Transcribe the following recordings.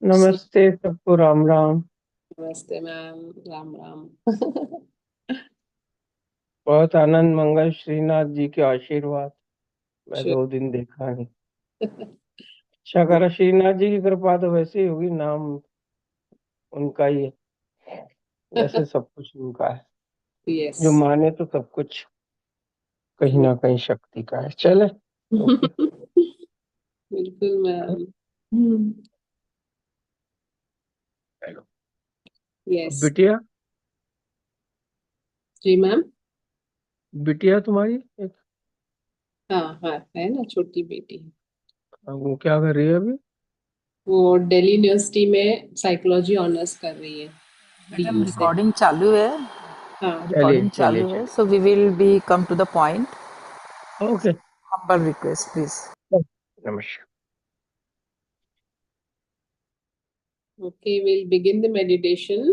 नमस्ते सबको, राम राम। नमस्ते मैम, राम राम। बहुत आनंद मंगल श्रीनाथ जी के आशीर्वाद। मैं 2 दिन देखा नहीं। अच्छा करा, श्रीनाथ जी की कृपा तो वैसे ही होगी, नाम उनका ही है, वैसे सब कुछ उनका है। यस। जो माने तो सब कुछ कहीं ना कहीं शक्ति का है। चले ओके। बिल्कुल मैम। यस बिटिया जी मैम। बिटिया तुम्हारी एक, हाँ हाँ, है ना, छोटी बेटी। वो क्या कर रही है अभी? वो दिल्ली यूनिवर्सिटी में साइकोलॉजी ऑनर्स कर रही है, मैडम BE से। रिकॉर्डिंग चालू है। हाँ रिकॉर्डिंग चलिए चालू है, so we will be come to the point. Okay. Humble request please. नमस्कार। Okay, we'll begin the meditation.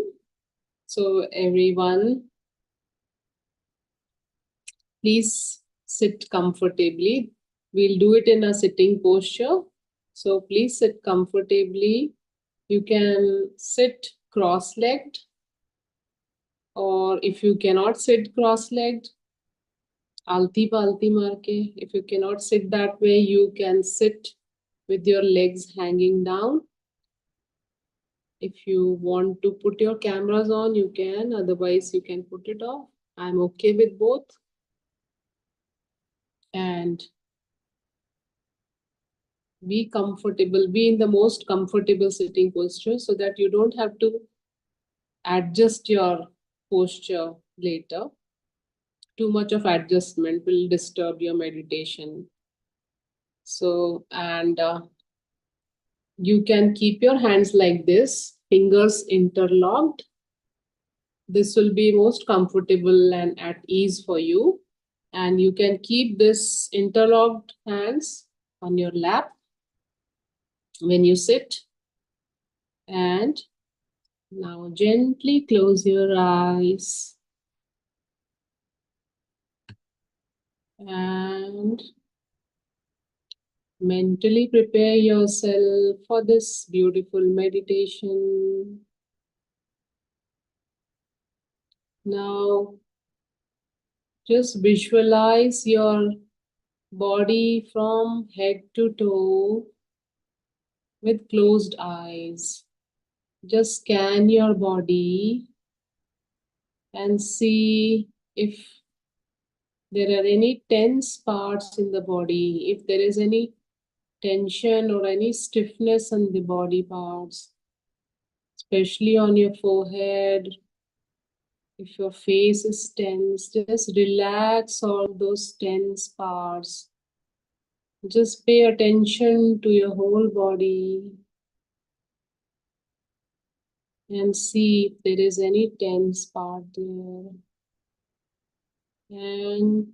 So everyone, please sit comfortably. We'll do it in a sitting posture. So please sit comfortably. You can sit cross-legged, or if you cannot sit cross-legged, alti palti marke. If you cannot sit that way, you can sit with your legs hanging down. If you want to put your cameras on, you can. Otherwise, you can put it off. I'm okay with both. And be comfortable. Be in the most comfortable sitting posture so that you don't have to adjust your posture later. Too much of adjustment will disturb your meditation. So, and you can keep your hands like this, fingers interlocked. This will be most comfortable and at ease for you. And you can keep this interlocked hands on your lap when you sit. And now gently close your eyes. And mentally prepare yourself for this beautiful meditation. Now, just visualize your body from head to toe with closed eyes. Just scan your body and see if there are any tense parts in the body, if there is any tension or any stiffness on the body parts, especially on your forehead. If your face is tense, just relax all those tense parts. Just pay attention to your whole body and see if there is any tense part there. And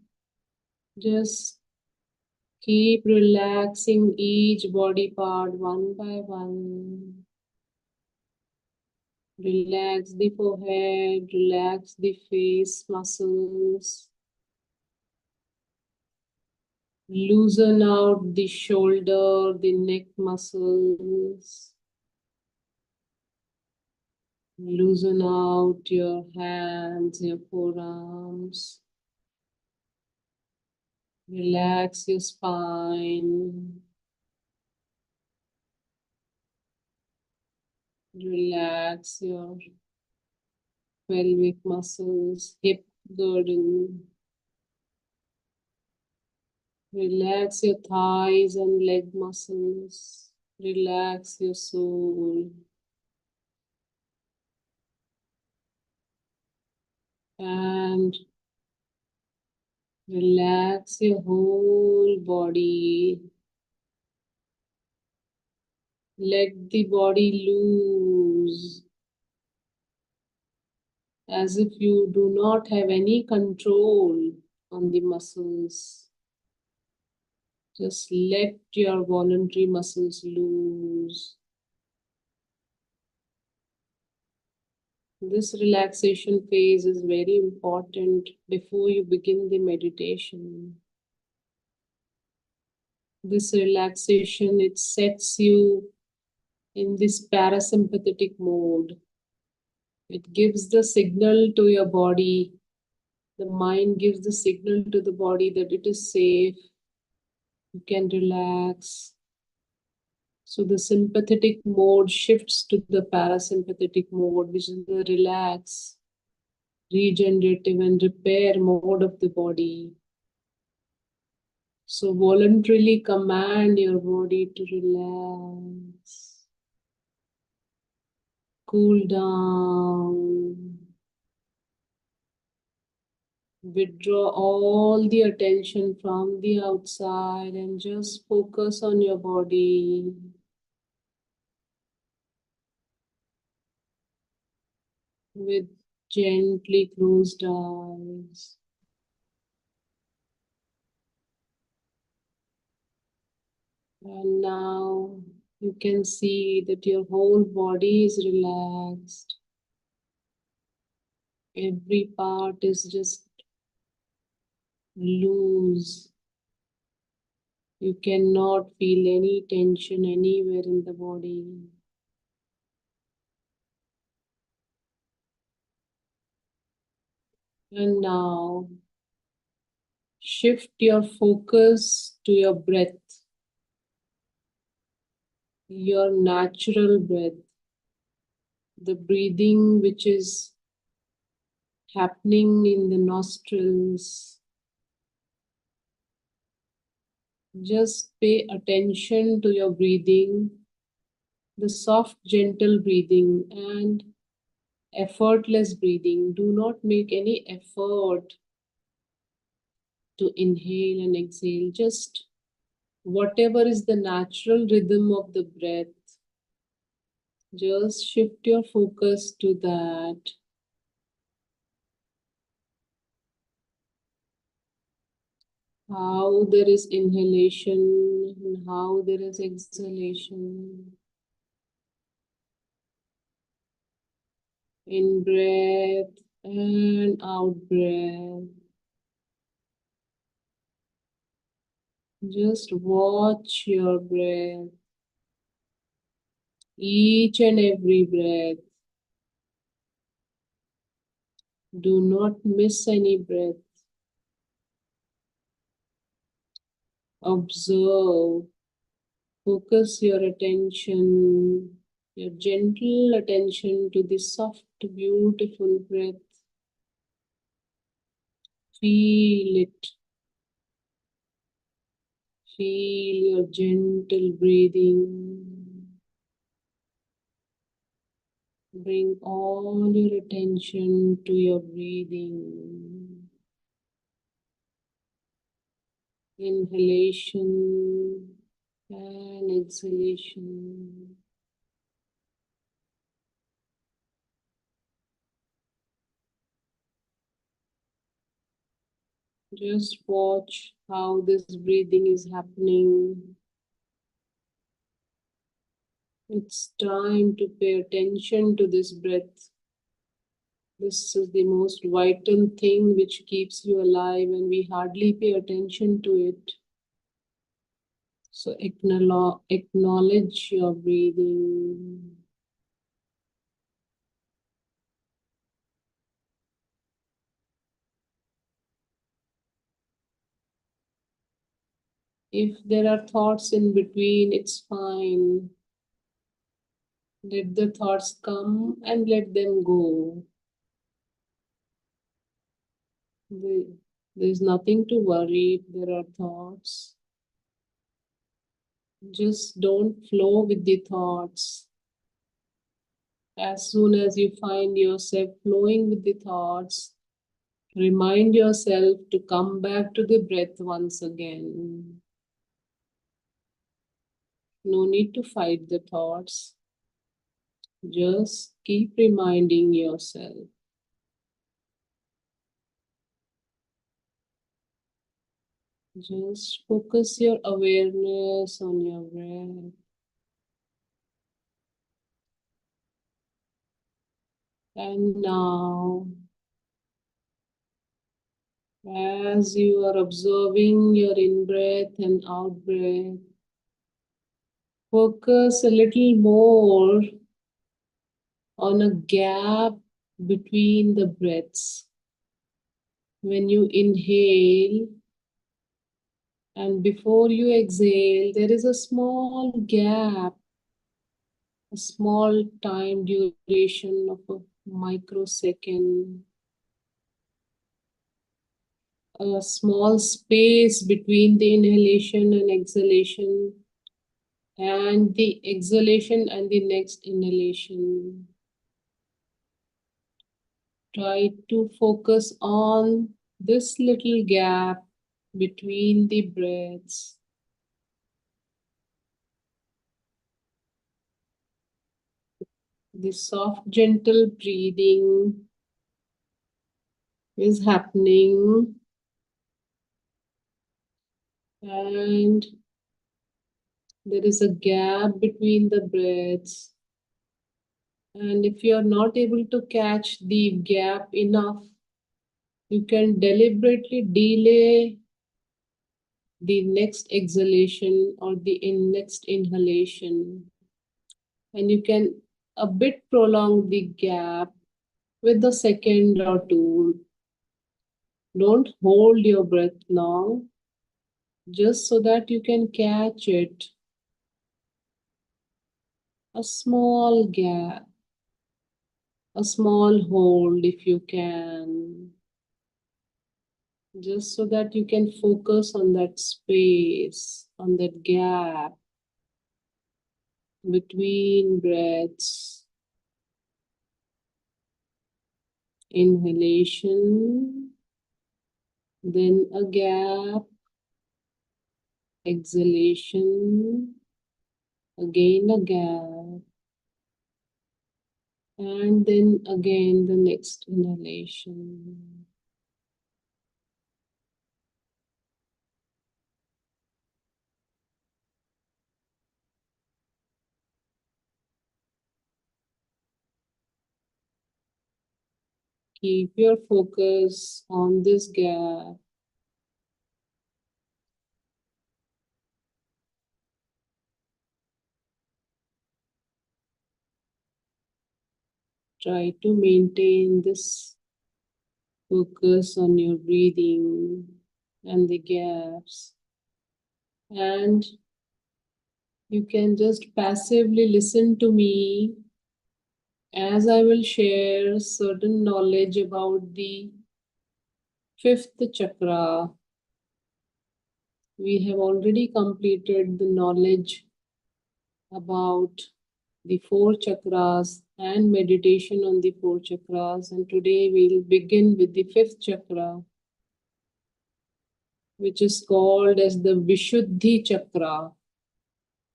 just keep relaxing each body part one by one. Relax the forehead, relax the face muscles. Loosen out the shoulder, the neck muscles. Loosen out your hands, your forearms. Relax your spine. Relax your pelvic muscles, hip girdle. Relax your thighs and leg muscles. Relax your soul. And relax your whole body. Let the body loose, as if you do not have any control on the muscles. Just let your voluntary muscles loose. This relaxation phase is very important before you begin the meditation. This relaxation, it sets you in this parasympathetic mode. It gives the signal to your body. The mind gives the signal to the body that it is safe. You can relax. So the sympathetic mode shifts to the parasympathetic mode, which is the relax, regenerative and repair mode of the body. So voluntarily command your body to relax, cool down, withdraw all the attention from the outside and just focus on your body. With gently closed eyes. And now you can see that your whole body is relaxed. Every part is just loose. You cannot feel any tension anywhere in the body. And now shift your focus to your breath, your natural breath, the breathing which is happening in the nostrils. Just pay attention to your breathing, the soft, gentle breathing and effortless breathing. Do not make any effort to inhale and exhale. Just whatever is the natural rhythm of the breath, just shift your focus to that. How there is inhalation and how there is exhalation. In breath and out breath. Just watch your breath. Each and every breath. Do not miss any breath. Observe. Focus your attention, your gentle attention to the soft, beautiful breath. Feel it. Feel your gentle breathing. Bring all your attention to your breathing. Inhalation and exhalation. Just watch how this breathing is happening. It's time to pay attention to this breath. This is the most vital thing which keeps you alive, and we hardly pay attention to it. So acknowledge your breathing. If there are thoughts in between, it's fine. Let the thoughts come and let them go. There's nothing to worry if there are thoughts. Just don't flow with the thoughts. As soon as you find yourself flowing with the thoughts, remind yourself to come back to the breath once again. No need to fight the thoughts. Just keep reminding yourself. Just focus your awareness on your breath. And now, As you are observing your in-breath and out-breath, focus a little more on a gap between the breaths. When you inhale and before you exhale, there is a small gap, a small time duration of a microsecond, a small space between the inhalation and exhalation, and the exhalation and the next inhalation. Try to focus on this little gap between the breaths. The soft, gentle breathing is happening, and there is a gap between the breaths. And if you are not able to catch the gap enough, you can deliberately delay the next exhalation or the next inhalation. And you can a bit prolong the gap with a second or two. Don't hold your breath long, just so that you can catch it. A small gap, a small hold if you can, just so that you can focus on that space, on that gap between breaths. Inhalation, then a gap, exhalation, again a gap, and then again the next inhalation. Keep your focus on this gap. Try to maintain this focus on your breathing and the gaps. And you can just passively listen to me as I will share certain knowledge about the fifth chakra. We have already completed the knowledge about the four chakras and meditation on the four chakras, and today we'll begin with the fifth chakra, which is called as the Vishuddhi Chakra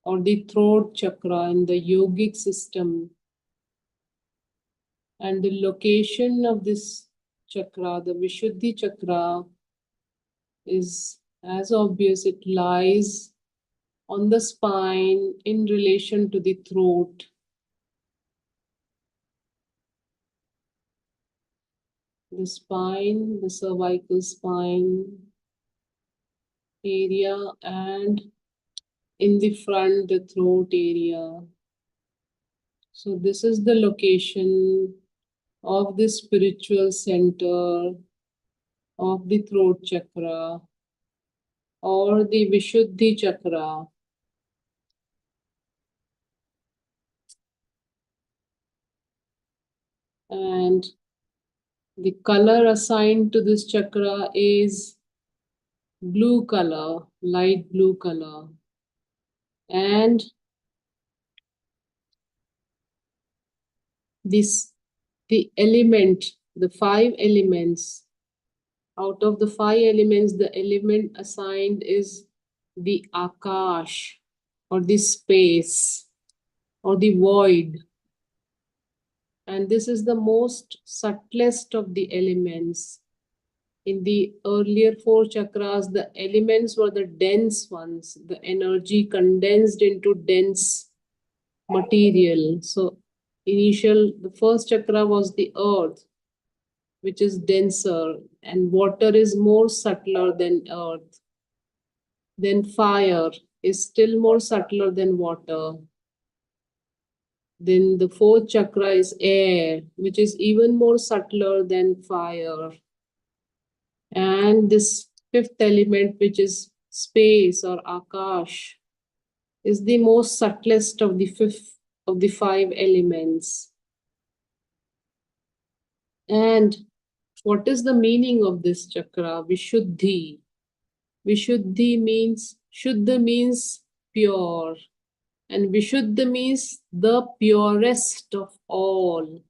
or the Throat Chakra in the yogic system. And the location of this chakra, the Vishuddhi Chakra, is as obvious. It lies on the spine in relation to the throat. The spine, the cervical spine area, and in the front, the throat area. So this is the location of the spiritual center of the throat chakra or the Vishuddhi Chakra. And the color assigned to this chakra is blue color, light blue color. And the element, the 5 elements, out of the 5 elements, the element assigned is the Akash, or the space, or the void. And this is the most subtlest of the elements. In the earlier 4 chakras, the elements were the dense ones, the energy condensed into dense material. So the first chakra was the earth, which is denser, and water is more subtler than earth. Then fire is still more subtler than water. Then the fourth chakra is air, which is even more subtler than fire. And this fifth element, which is space or Akash, is the most subtlest of the five elements. And what is the meaning of this chakra? Vishuddhi. Vishuddhi means, Shuddha means pure. And Vishuddha means the purest of all.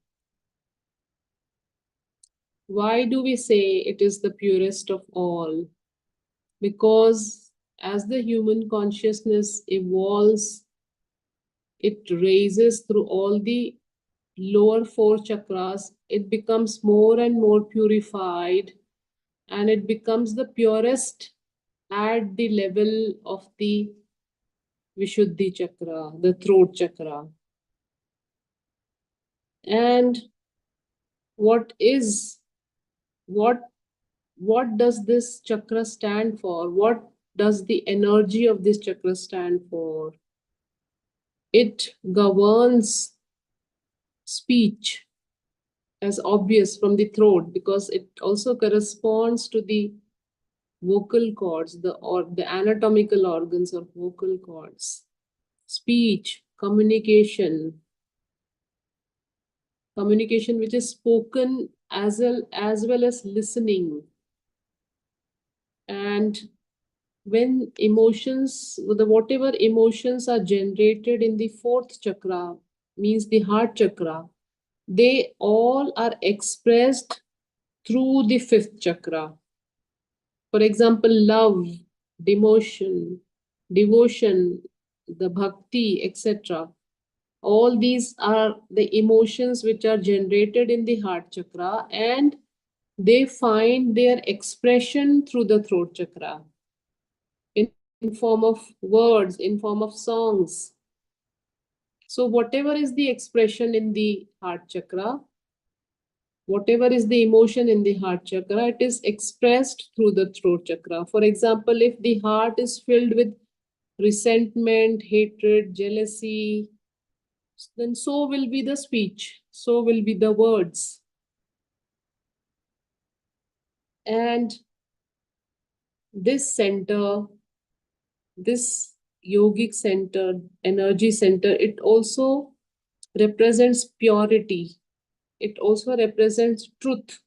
Why do we say it is the purest of all? Because as the human consciousness evolves, it raises through all the lower four chakras, it becomes more and more purified, and it becomes the purest at the level of the Vishuddhi Chakra, the Throat Chakra. And what does this chakra stand for? What does the energy of this chakra stand for? It governs speech, as obvious from the throat, because it also corresponds to the vocal cords, the anatomical organs of vocal cords. Speech, communication which is spoken as well as listening. And when whatever emotions are generated in the fourth chakra, means the heart chakra, they all are expressed through the fifth chakra. For example, love, devotion, the bhakti, etc. All these are the emotions which are generated in the heart chakra, and they find their expression through the throat chakra in form of words, in form of songs. So whatever is the expression in the heart chakra, whatever is the emotion in the heart chakra, it is expressed through the throat chakra. For example, if the heart is filled with resentment, hatred, jealousy, then so will be the speech, so will be the words. And this center, this yogic center, energy center, it also represents purity. It also represents truth.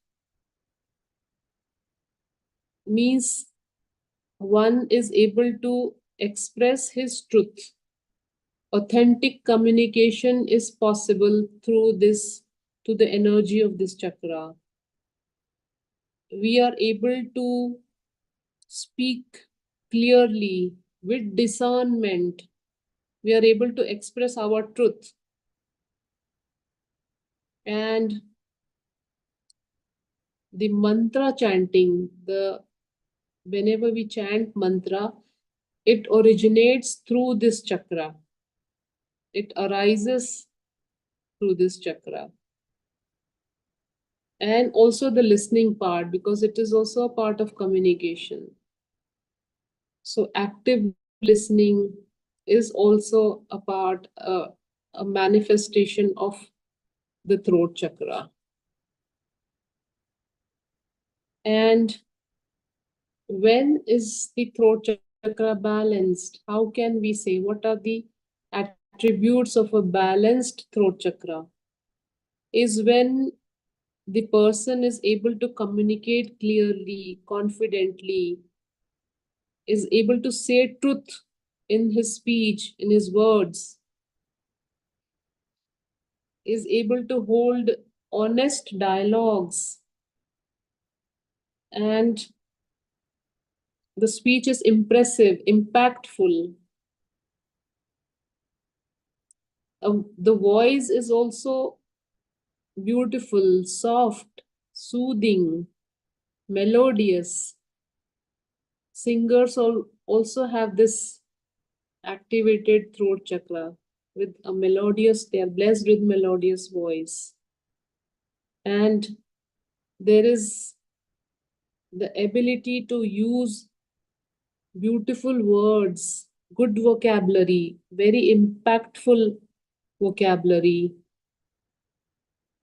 Means one is able to express his truth. Authentic communication is possible through the energy of this chakra. We are able to speak clearly with discernment. We are able to express our truth. And the mantra chanting, whenever we chant mantra, it originates through this chakra. It arises through this chakra. And also the listening part, because it is also a part of communication. So active listening is also a manifestation of the throat chakra. And when is the throat chakra balanced? How can we say what are the attributes of a balanced throat chakra? Is when the person is able to communicate clearly, confidently, is able to say truth in his speech, in his words, is able to hold honest dialogues, and the speech is impressive, impactful. The voice is also beautiful, soft, soothing, melodious. Singers also have this activated throat chakra with a melodious, they are blessed with melodious voice. And there is the ability to use beautiful words, good vocabulary, very impactful vocabulary,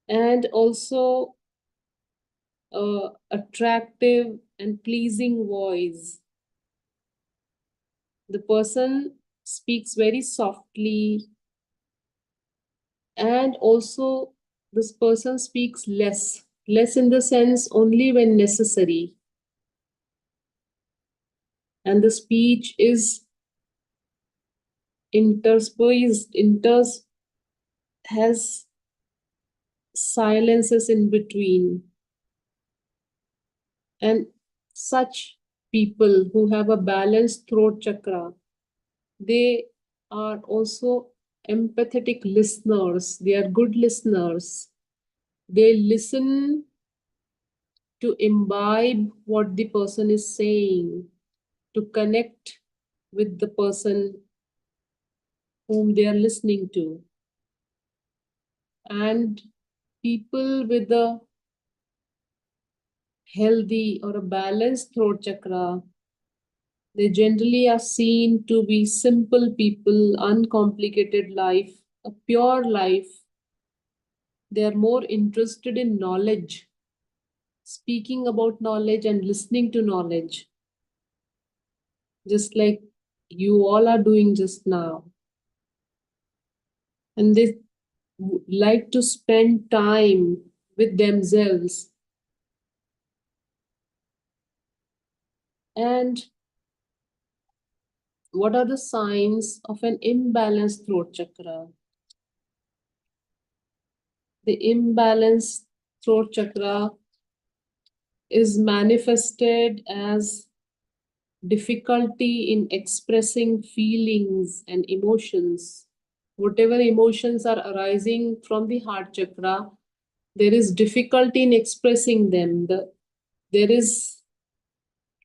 and also attractive and pleasing voice. The person speaks very softly, and also this person speaks less in the sense only when necessary, and the speech is interspersed, has silences in between. And such people who have a balanced throat chakra, they are also empathetic listeners. They are good listeners. They listen to imbibe what the person is saying, to connect with the person whom they are listening to. And people with a healthy or a balanced throat chakra, they generally are seen to be simple people, uncomplicated life, a pure life. They are more interested in knowledge, speaking about knowledge and listening to knowledge, just like you all are doing just now. And they like to spend time with themselves. And what are the signs of an imbalanced throat chakra? The imbalanced throat chakra is manifested as difficulty in expressing feelings and emotions. Whatever emotions are arising from the heart chakra, there is difficulty in expressing them. There is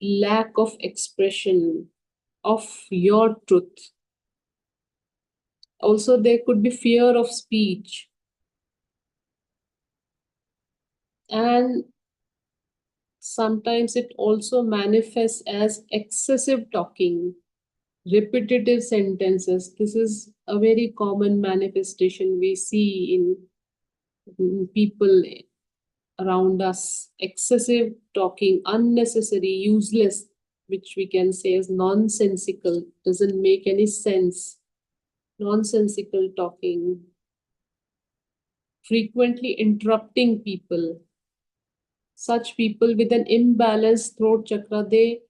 lack of expression of your truth. Also, there could be fear of speech. And sometimes it also manifests as excessive talking, repetitive sentences. This is a very common manifestation we see in people around us. Excessive talking, unnecessary, useless, which we can say is nonsensical, doesn't make any sense. Nonsensical talking, frequently interrupting people. Such people with an imbalanced throat chakra, they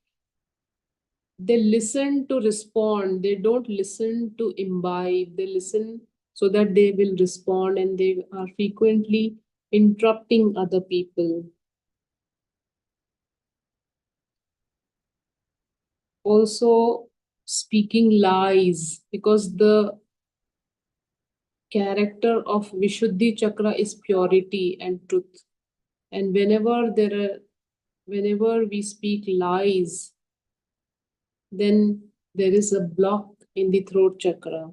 listen to respond. They don't listen to imbibe. They listen so that they will respond, and they are frequently interrupting other people. Also, speaking lies, because the character of Vishuddhi Chakra is purity and truth. And whenever we speak lies, then there is a block in the throat chakra.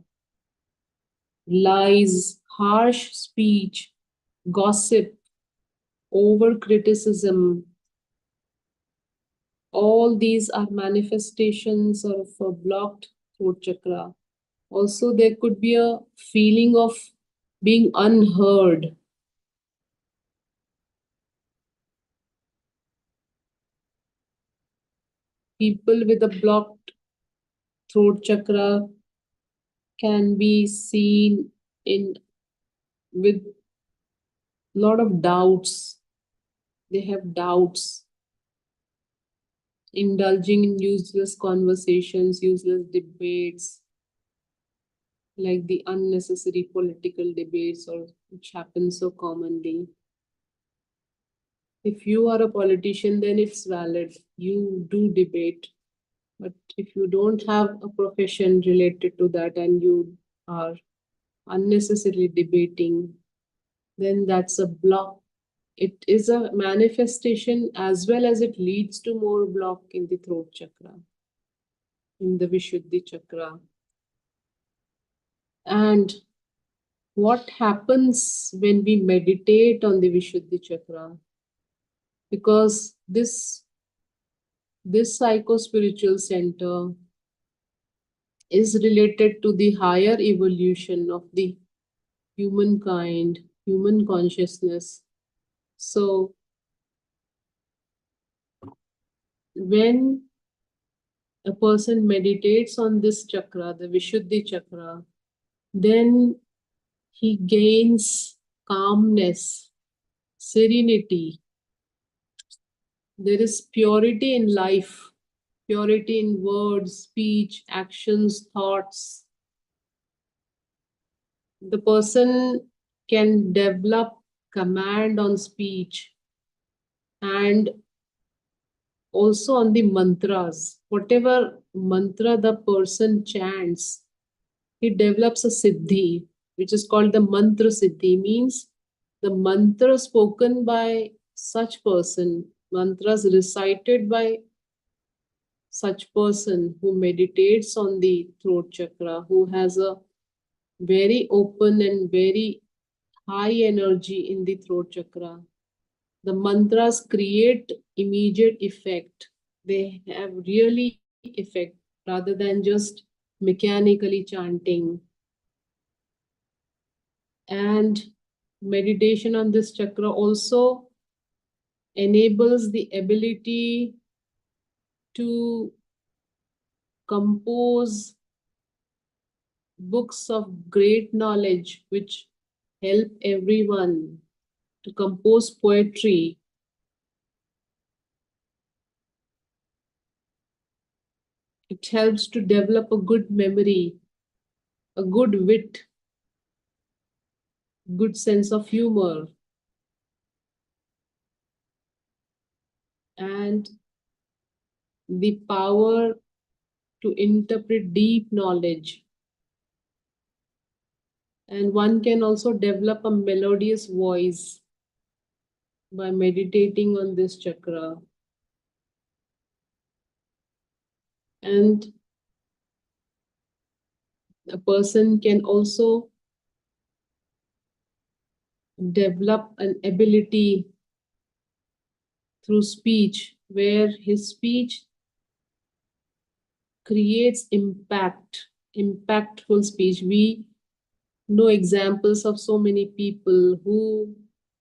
Lies, harsh speech, gossip, over criticism, all these are manifestations of a blocked throat chakra. Also, there could be a feeling of being unheard. People with a blocked throat chakra can be seen in with a lot of doubts. They have doubts, indulging in useless conversations, useless debates, like the unnecessary political debates, or which happen so commonly. If you are a politician, then it's valid. You do debate. But if you don't have a profession related to that and you are unnecessarily debating, then that's a block. It is a manifestation as well as it leads to more block in the throat chakra, in the Vishuddhi Chakra. And what happens when we meditate on the Vishuddhi Chakra? because this psycho-spiritual center is related to the higher evolution of the humankind, human consciousness. So when a person meditates on this chakra, the Vishuddhi Chakra, then he gains calmness, serenity. There is purity in life, purity in words, speech, actions, thoughts. The person can develop command on speech and also on the mantras. Whatever mantra the person chants, he develops a siddhi, which is called the mantra siddhi, means the mantra spoken by such person, mantras recited by such person who meditates on the throat chakra, who has a very open and very high energy in the throat chakra. The mantras create immediate effect. They have really effect rather than just mechanically chanting. And meditation on this chakra also enables the ability to compose books of great knowledge which help everyone, to compose poetry. It helps to develop a good memory, a good wit, good sense of humor, and the power to interpret deep knowledge. And one can also develop a melodious voice by meditating on this chakra. And a person can also develop an ability through speech, where his speech creates impactful speech. We know examples of so many people who,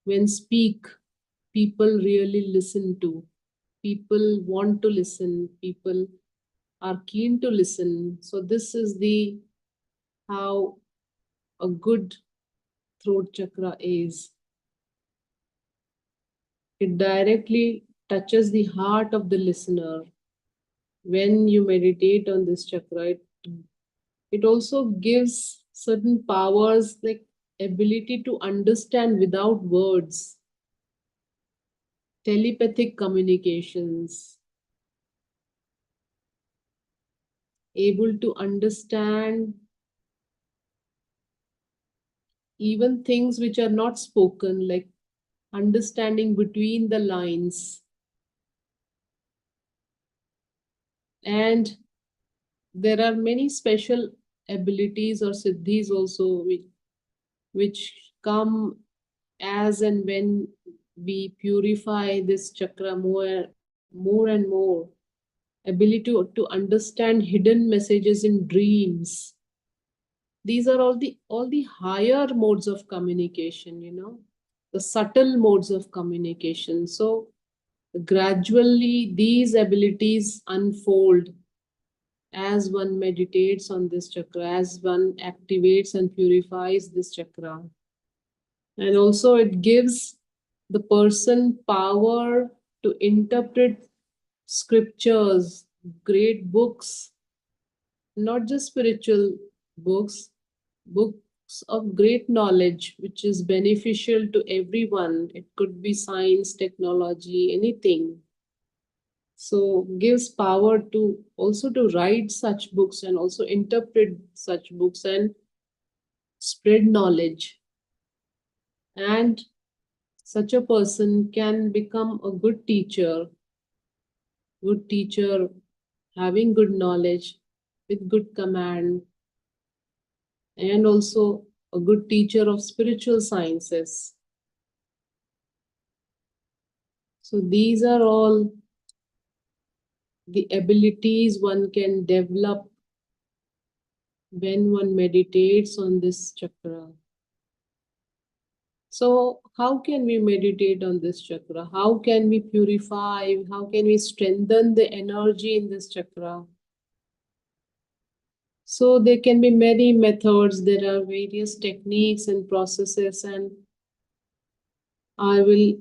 when speak, people really listen to. People want to listen. People are keen to listen. So this is the how a good throat chakra is. It directly touches the heart of the listener. When you meditate on this chakra, it also gives certain powers like ability to understand without words, telepathic communications, able to understand even things which are not spoken, like understanding between the lines. And there are many special abilities or siddhis also which come as and when we purify this chakra more and more. Ability to understand hidden messages in dreams. These are all the higher modes of communication, the subtle modes of communication. So gradually these abilities unfold as one meditates on this chakra, as one activates and purifies this chakra. And also it gives the person power to interpret scriptures, great books, not just spiritual books, books of great knowledge, which is beneficial to everyone. It could be science, technology, anything. So gives power to also to write such books and also interpret such books and spread knowledge. And such a person can become a good teacher, having good knowledge with good command, and also a good teacher of spiritual sciences. So these are all the abilities one can develop when one meditates on this chakra. So how can we meditate on this chakra? How can we purify? How can we strengthen the energy in this chakra? So there can be many methods. There are various techniques and processes, and I will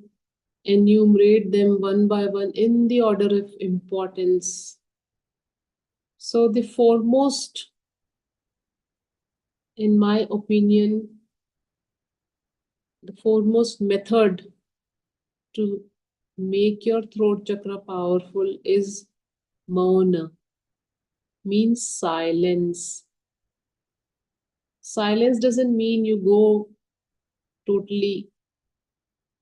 enumerate them one by one in the order of importance. So the foremost, in my opinion, the foremost method to make your throat chakra powerful is Mauna, means silence. Silence doesn't mean you go totally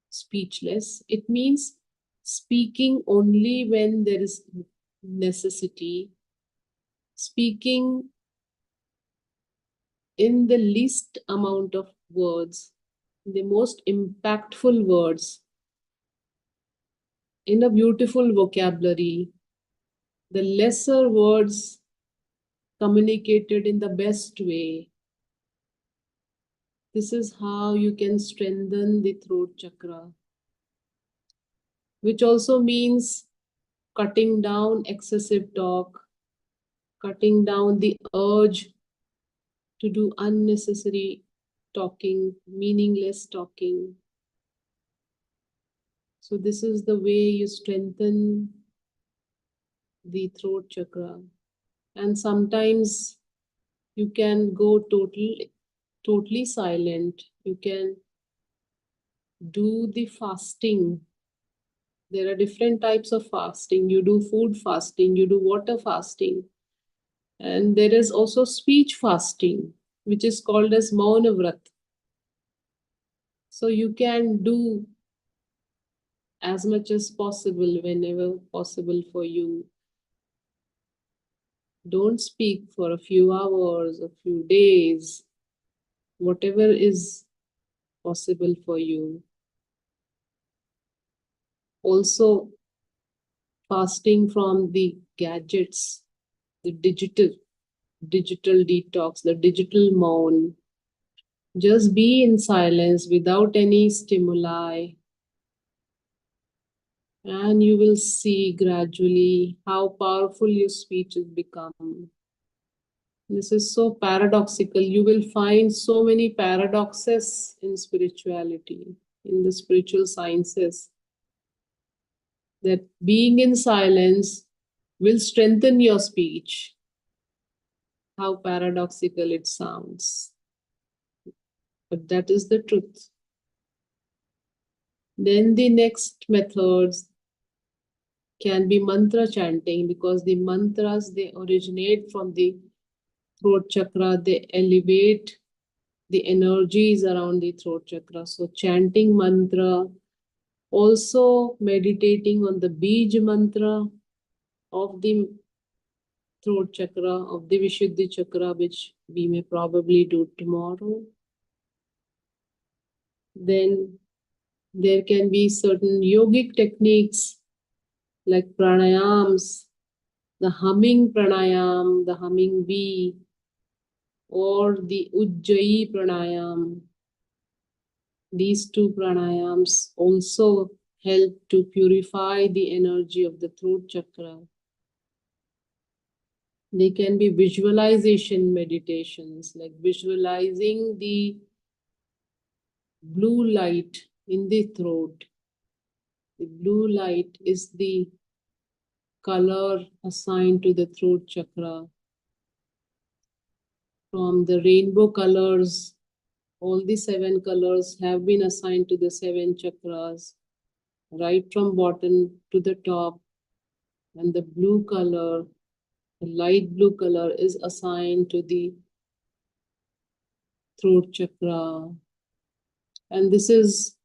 speechless. It means speaking only when there is necessity, speaking in the least amount of words, the most impactful words, in a beautiful vocabulary, the lesser words communicated in the best way. This is how you can strengthen the throat chakra, which also means cutting down excessive talk, cutting down the urge to do unnecessary talking, meaningless talking. So this is the way you strengthen the throat chakra. And sometimes you can go totally silent. You can do the fasting. There are different types of fasting. You do food fasting, you do water fasting. And there is also speech fasting, which is called as Mauna Vrat. So you can do as much as possible, whenever possible for you. Don't speak for a few hours, a few days, whatever is possible for you. Also, fasting from the gadgets, the digital detox, the digital moan. Just be in silence without any stimuli, and you will see gradually how powerful your speech has become. This is so paradoxical. You will find so many paradoxes in spirituality, in the spiritual sciences, that being in silence will strengthen your speech. How paradoxical it sounds. But that is the truth. Then the next methods can be mantra chanting, because the mantras, they originate from the throat chakra, they elevate the energies around the throat chakra. So chanting mantra, also meditating on the Bij mantra of the throat chakra, of the Vishuddhi Chakra, which we may probably do tomorrow. Then there can be certain yogic techniques like pranayams, the humming pranayam, the humming bee, or the Ujjayi pranayam. These two pranayams also help to purify the energy of the throat chakra. They can be visualization meditations, like visualizing the blue light in the throat. The blue light is the color assigned to the throat chakra. From the rainbow colors, all the 7 colors have been assigned to the 7 chakras, right from bottom to the top. And the blue color, the light blue color, is assigned to the throat chakra. And this is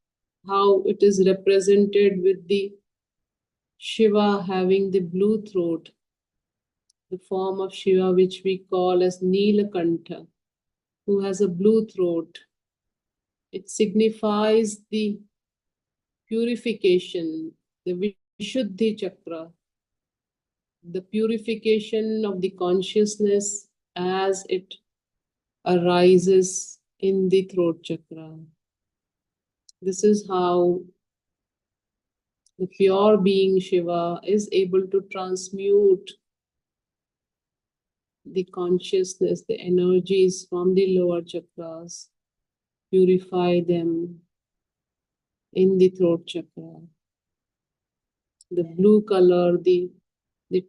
how it is represented with the Shiva having the blue throat, the form of Shiva which we call as Nilakantha, who has a blue throat. It signifies the purification, the Vishuddhi Chakra, the purification of the consciousness as it arises in the throat chakra. This is how the pure being Shiva is able to transmute the consciousness, the energies from the lower chakras, purify them in the throat chakra. The blue color, the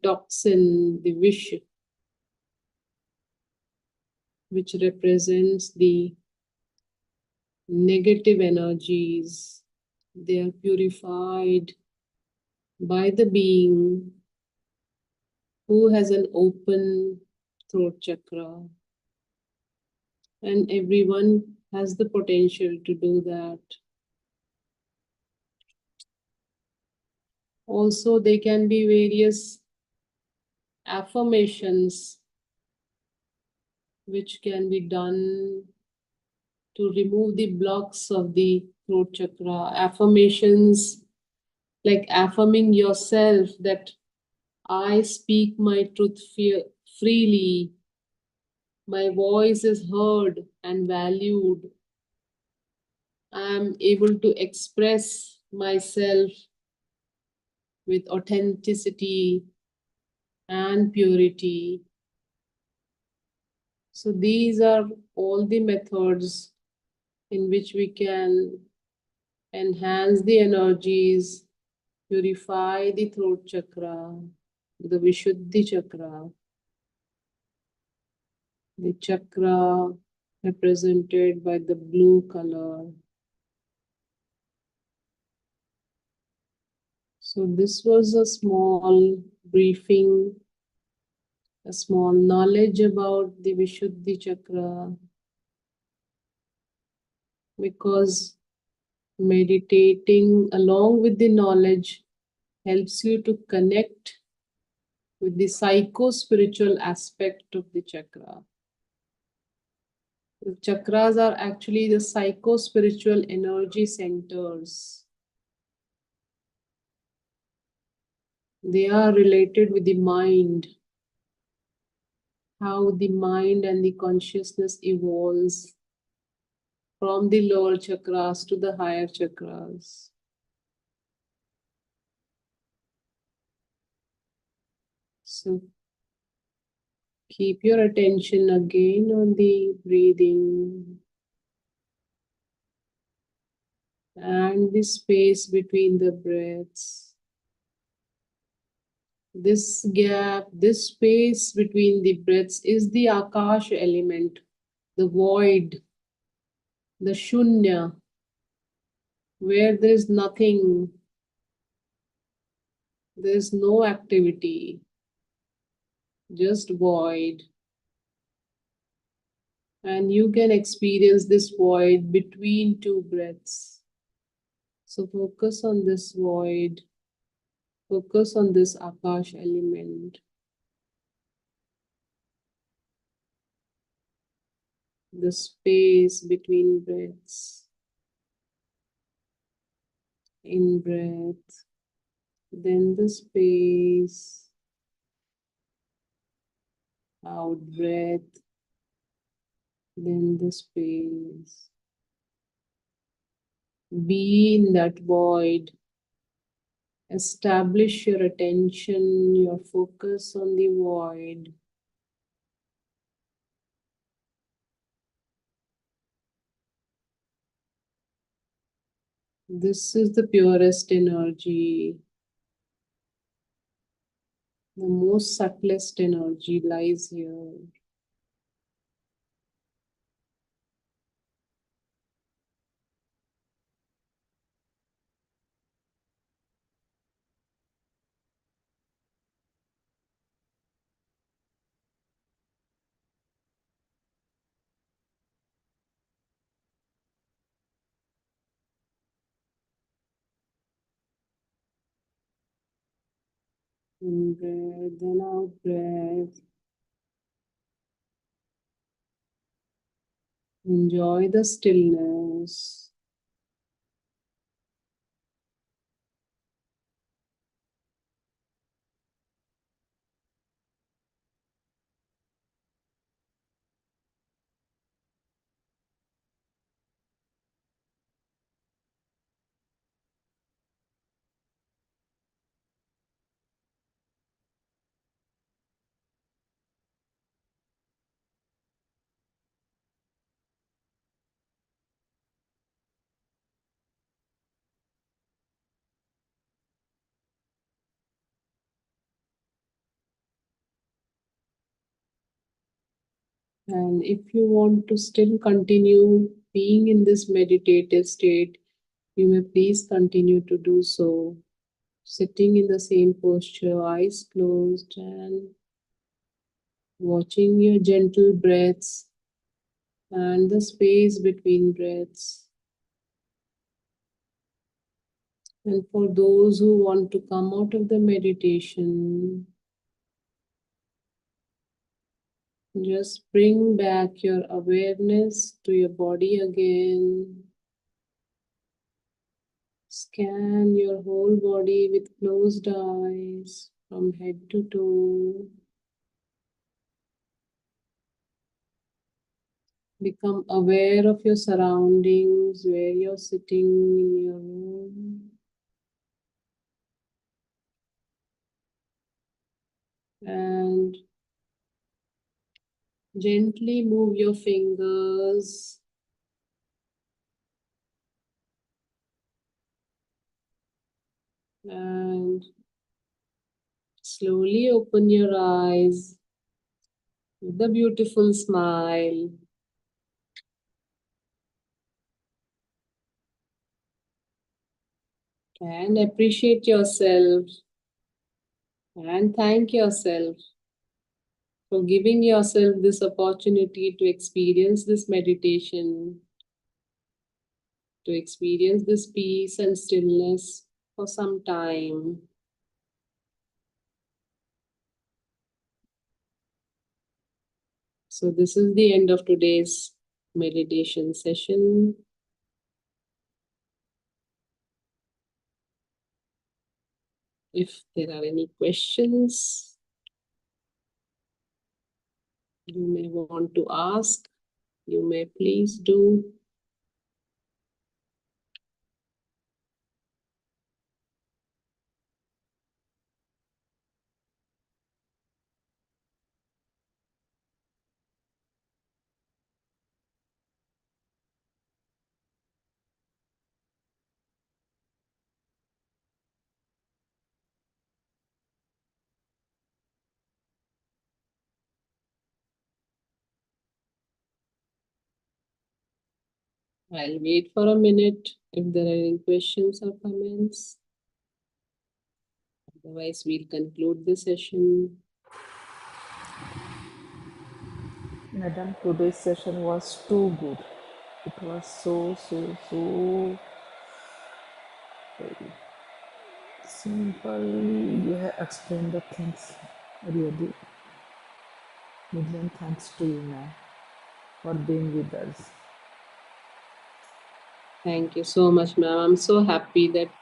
toxin, the vish, which represents the negative energies, they are purified by the being who has an open throat chakra. And everyone has the potential to do that. Also, there can be various affirmations which can be done to remove the blocks of the throat chakra. Affirmations like affirming yourself that I speak my truth freely, my voice is heard and valued, I am able to express myself with authenticity and purity. So these are all the methods in which we can enhance the energies, purify the throat chakra, the Vishuddhi Chakra, the chakra represented by the blue color. So this was a small briefing, a small knowledge about the Vishuddhi Chakra, because meditating along with the knowledge helps you to connect with the psycho-spiritual aspect of the chakra. The chakras are actually the psycho-spiritual energy centers. They are related with the mind, how the mind and the consciousness evolves from the lower chakras to the higher chakras. So keep your attention again on the breathing and the space between the breaths. This gap, this space between the breaths is the Akasha element, the void, the Shunya, where there is nothing, there is no activity, just void. And you can experience this void between two breaths. So focus on this void, focus on this Akash element. The space between breaths. In breath, then the space, out breath, then the space. Be in that void. Establish your attention, your focus on the void. This is the purest energy. The most subtlest energy lies here. In breath, then out breath. Enjoy the stillness. And if you want to still continue being in this meditative state, you may please continue to do so, sitting in the same posture, eyes closed, and watching your gentle breaths and the space between breaths. And for those who want to come out of the meditation, just bring back your awareness to your body again. Scan your whole body with closed eyes from head to toe. Become aware of your surroundings, where you're sitting in your room. And gently move your fingers and slowly open your eyes with a beautiful smile. And appreciate yourself and thank yourself for giving yourself this opportunity to experience this meditation, to experience this peace and stillness for some time. So this is the end of today's meditation session. If there are any questions you may want to ask, you may please do. I'll wait for a minute if there are any questions or comments. Otherwise, we'll conclude the session. Madam, today's session was too good. It was so very simply. You have explained the things really. Million thanks to you, ma'am, for being with us. Thank you so much, ma'am. I'm so happy that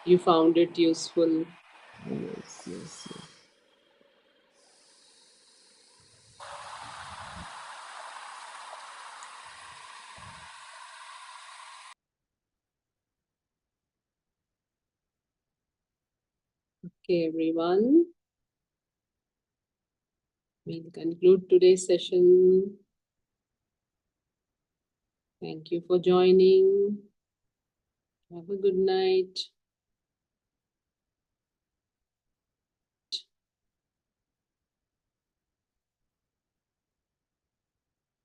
you found it useful. Yes. Okay, everyone. We'll conclude today's session. Thank you for joining. Have a good night.